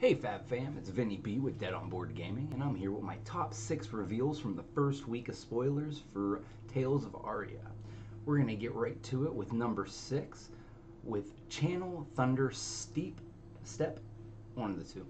Hey Fab Fam, it's Vinny B with Dead on Board Gaming, and I'm here with my top 6 reveals from the first week of spoilers for Tales of Aria. We're going to get right to it with number 6, with Channel Thunder Steep Step, one of the two.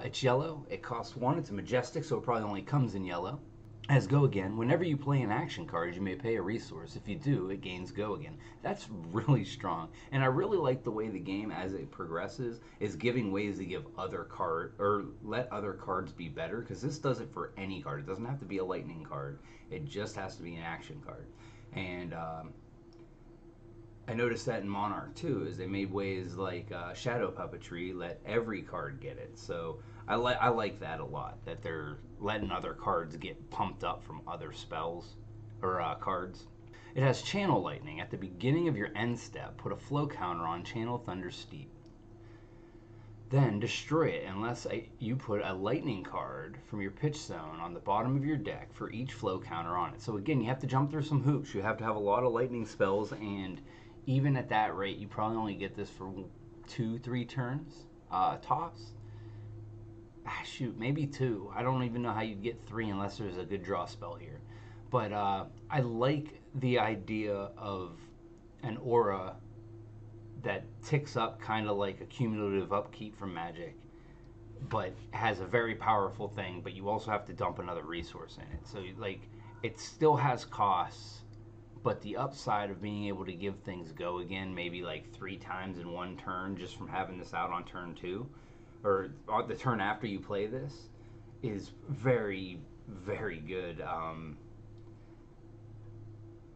It's yellow, it costs 1, it's a majestic, so it probably only comes in yellow. As Go Again, whenever you play an action card, you may pay a resource. If you do, it gains Go Again. That's really strong. And I really like the way the game, as it progresses, is giving ways to give other card or let other cards be better. Because this does it for any card. It doesn't have to be a lightning card. It just has to be an action card. And I noticed that in Monarch too, is they made ways like shadow puppetry let every card get it. So I like that a lot, that they're letting other cards get pumped up from other spells or cards. It has Channel Lightning. At the beginning of your end step, put a flow counter on Channel Thunder Steep. Then destroy it unless you put a lightning card from your pitch zone on the bottom of your deck for each flow counter on it. So again, you have to jump through some hoops. You have to have a lot of lightning spells, and even at that rate, you probably only get this for 2-3 turns tops. Shoot, maybe 2. I don't even know how you'd get 3 unless there's a good draw spell here. But I like the idea of an aura that ticks up kind of like a cumulative upkeep from Magic, but has a very powerful thing, but you also have to dump another resource in it. So like, it still has costs, but the upside of being able to give things Go Again maybe like 3 times in one turn just from having this out on turn 2 or on the turn after you play this is very, very good.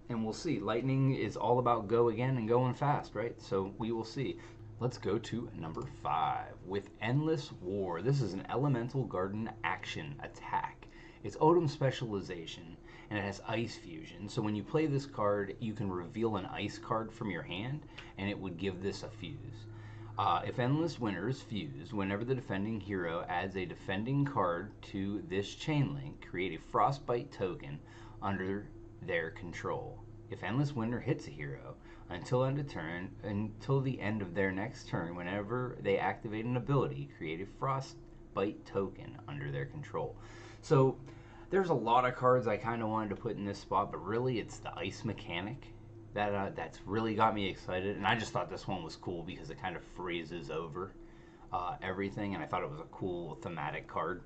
And we'll see. Lightning is all about Go Again and going fast, right? So we will see. Let's go to number 5 with Endless War. This is an Elemental Garden action attack. It's Odin specialization, and it has Ice Fusion. So when you play this card, you can reveal an ice card from your hand, and it would give this a fuse. If Endless Winter is fused, whenever the defending hero adds a defending card to this chain link, create a Frostbite token under their control. If Endless Winter hits a hero until the end of their next turn, whenever they activate an ability, create a Frostbite token under their control. So there's a lot of cards I kind of wanted to put in this spot, but really it's the ice mechanic that's really got me excited. And I just thought this one was cool because it kind of phrases over everything, and I thought it was a cool thematic card.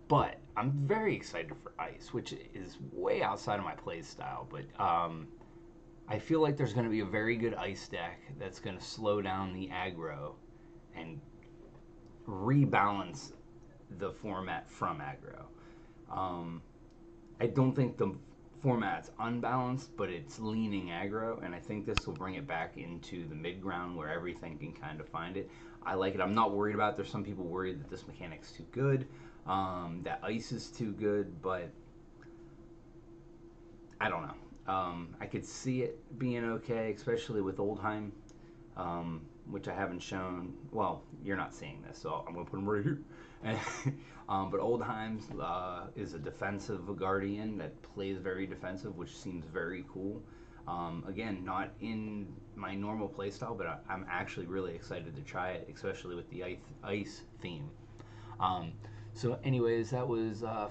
But I'm very excited for Ice, which is way outside of my play style. But I feel like there's going to be a very good Ice deck that's going to slow down the aggro and rebalance the format from aggro. I don't think the format's unbalanced, but it's leaning aggro, and I think this will bring it back into the mid-ground where everything can kind of find it. I like it. I'm not worried about it. There's some people worried that this mechanic's too good. That Ice is too good, but I don't know. I could see it being okay, especially with Oldheim, which I haven't shown. Well, you're not seeing this, so I'm going to put them right here. But Oldheim is a defensive guardian that plays very defensive, which seems very cool. Again, not in my normal playstyle, but I'm actually really excited to try it, especially with the ice theme. So anyways, that was, I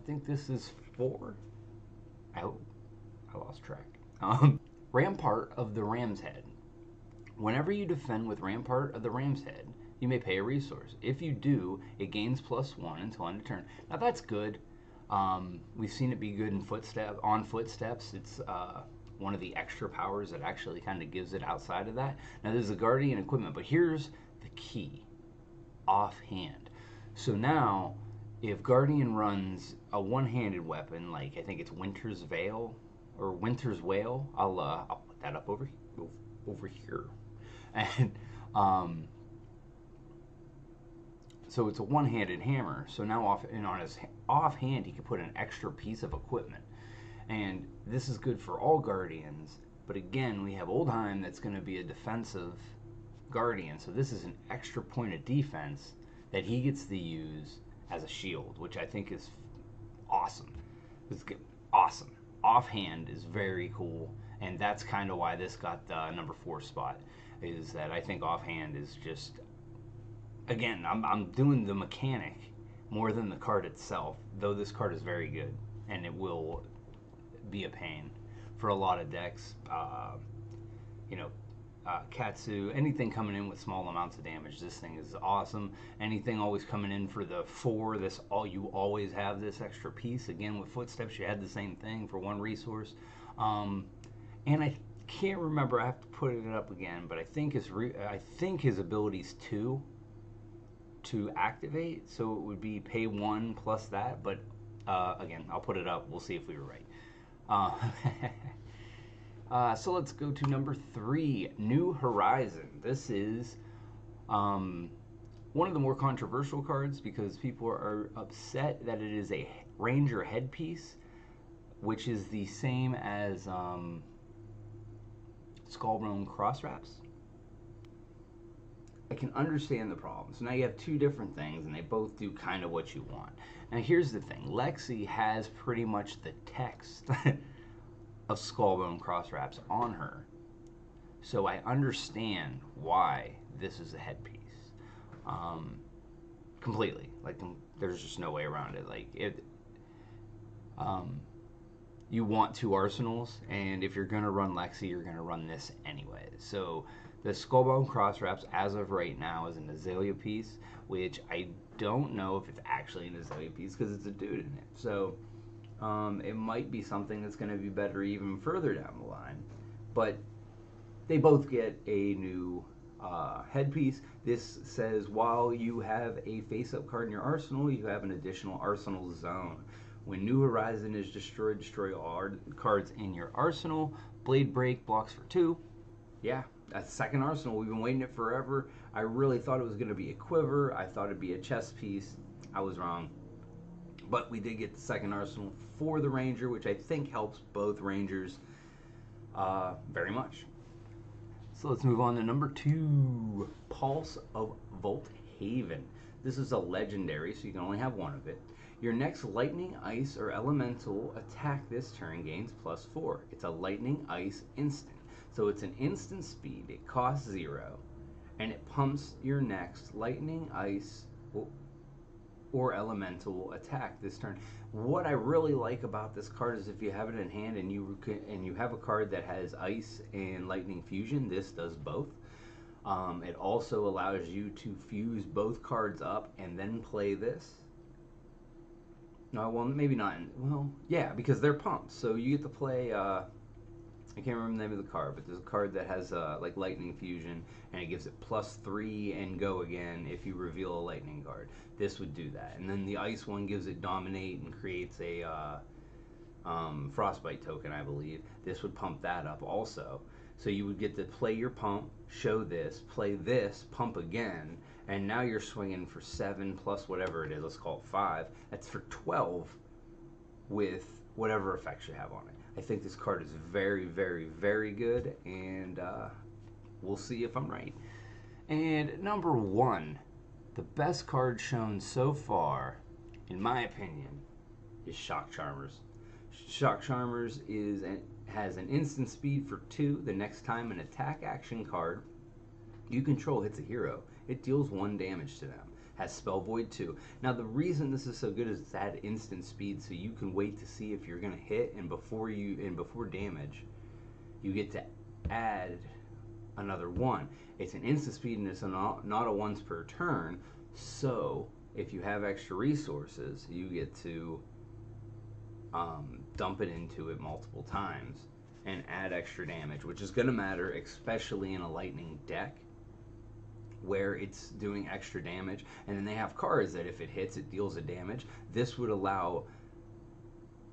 think this is 4. I lost track. Rampart of the Ram's Head. Whenever you defend with Rampart of the Ram's Head, you may pay a resource. If you do, it gains +1 until end of turn. Now that's good. We've seen it be good in footsteps. It's one of the extra powers that actually kind of gives it outside of that. Now there's the Guardian equipment, but here's the key. Offhand. So now, if Guardian runs a one-handed weapon, like I think it's Winter's Veil or Winter's Wail, I'll put that up over here, and so it's a one-handed hammer. So now on his offhand, he can put an extra piece of equipment, and this is good for all Guardians. But again, we have Oldheim that's going to be a defensive Guardian, so this is an extra point of defense that he gets to use as a shield, which I think is awesome. It's awesome. Offhand is very cool, and that's kind of why this got the number 4 spot. is that I think offhand is just, again, I'm doing the mechanic more than the card itself, though this card is very good and it will be a pain for a lot of decks. You know, Katsu, anything coming in with small amounts of damage, this thing is awesome. Anything always coming in for the 4, you always have this extra piece. Again, with Footsteps, you had the same thing for 1 resource. And I can't remember, I have to put it up again, but I think his ability's 2 to activate, so it would be pay 1 plus that, but again, I'll put it up, we'll see if we were right. So let's go to number 3, New Horizon. This is one of the more controversial cards because people are upset that it is a Ranger headpiece, which is the same as Skullbone Crosswraps. I can understand the problem. So now you have 2 different things and they both do kind of what you want. Now here's the thing, Lexi has pretty much the text of Skullbone Crosswraps on her. So I understand why this is a headpiece. Completely. Like, there's just no way around it. Like, you want 2 arsenals, and if you're going to run Lexi, you're going to run this anyway. So the Skullbone Crosswraps, as of right now, is an Azalea piece, which I don't know if it's actually an Azalea piece because it's a dude in it. So it might be something that's going to be better even further down the line. But they both get a new headpiece. This says while you have a face-up card in your arsenal, you have an additional arsenal zone. When New Horizon is destroyed, destroy all cards in your arsenal. Blade Break blocks for 2. Yeah, that's the second arsenal. We've been waiting it forever. I really thought it was going to be a quiver. I thought it'd be a chess piece. I was wrong. But we did get the second arsenal for the Ranger, which I think helps both Rangers very much. So let's move on to number 2, Pulse of Volthaven. This is a legendary, so you can only have 1 of it. Your next lightning, ice, or elemental attack this turn gains +4. It's a lightning, ice instant. So it's an instant speed. It costs 0. And it pumps your next lightning, ice, or elemental attack this turn. What I really like about this card is if you have it in hand and you have a card that has ice and lightning fusion, this does both. It also allows you to fuse both cards up and then play this. No, well, maybe not. Well, yeah, because they're pumped. So you get to play, I can't remember the name of the card, but there's a card that has like lightning fusion, and it gives it +3 and go again if you reveal a lightning card. This would do that. And then the ice one gives it dominate and creates a frostbite token, I believe. This would pump that up also. So you would get to play your pump, show this, play this, pump again, and now you're swinging for 7 plus whatever it is. Let's call it 5. That's for 12 with whatever effects you have on it. I think this card is very, very, very good, and we'll see if I'm right. And number 1, the best card shown so far, in my opinion, is Shock Charmers. Shock Charmers has an instant speed for 2. The next time an attack action card you control hits a hero, it deals 1 damage to them. Has Spell Void 2. Now the reason this is so good is it's at instant speed, so you can wait to see if you're gonna hit, and before damage, you get to add another 1. It's an instant speed and it's not a once per turn. So if you have extra resources, you get to dump it into it multiple times and add extra damage, which is gonna matter, especially in a lightning deck where it's doing extra damage. And then they have cards that if it hits, it deals a damage. This would allow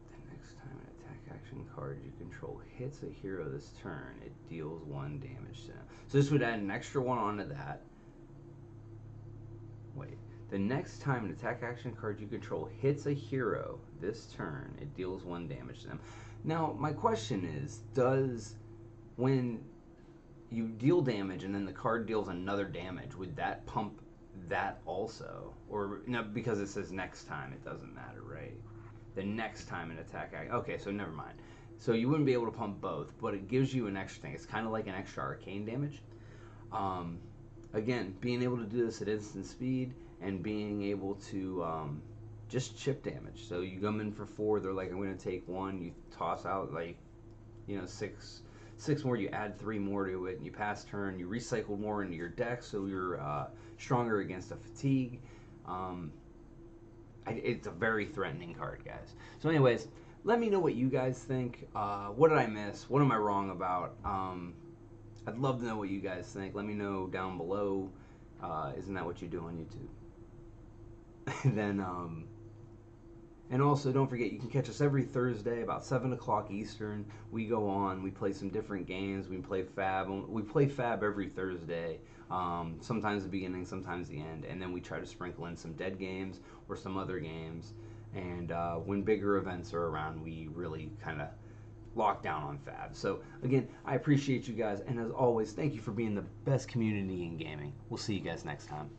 the next time an attack action card you control hits a hero this turn, it deals 1 damage to them. So this would add an extra 1 onto that. Wait, the next time an attack action card you control hits a hero this turn, it deals 1 damage to them. Now my question is, when you deal damage and then the card deals another damage, would that pump that also? Or no, because it says next time, it doesn't matter, right? The next time an attack, okay, so never mind. So you wouldn't be able to pump both, but it gives you an extra thing. It's kind of like an extra arcane damage. Again, being able to do this at instant speed and being able to just chip damage. So you come in for 4, they're like, I'm going to take 1. You toss out like, 6 more. You add 3 more to it, and you pass turn. You recycle more into your deck, so you're stronger against a fatigue. It's a very threatening card, guys. So, anyways, let me know what you guys think. What did I miss? What am I wrong about? I'd love to know what you guys think. Let me know down below. Isn't that what you do on YouTube? And also, don't forget, you can catch us every Thursday about 7 o'clock Eastern. We go on, we play some different games. We play Fab. We play Fab every Thursday. Sometimes the beginning, sometimes the end. And then we try to sprinkle in some dead games or some other games. And when bigger events are around, we really kind of lock down on Fab. So, again, I appreciate you guys. And as always, thank you for being the best community in gaming. We'll see you guys next time.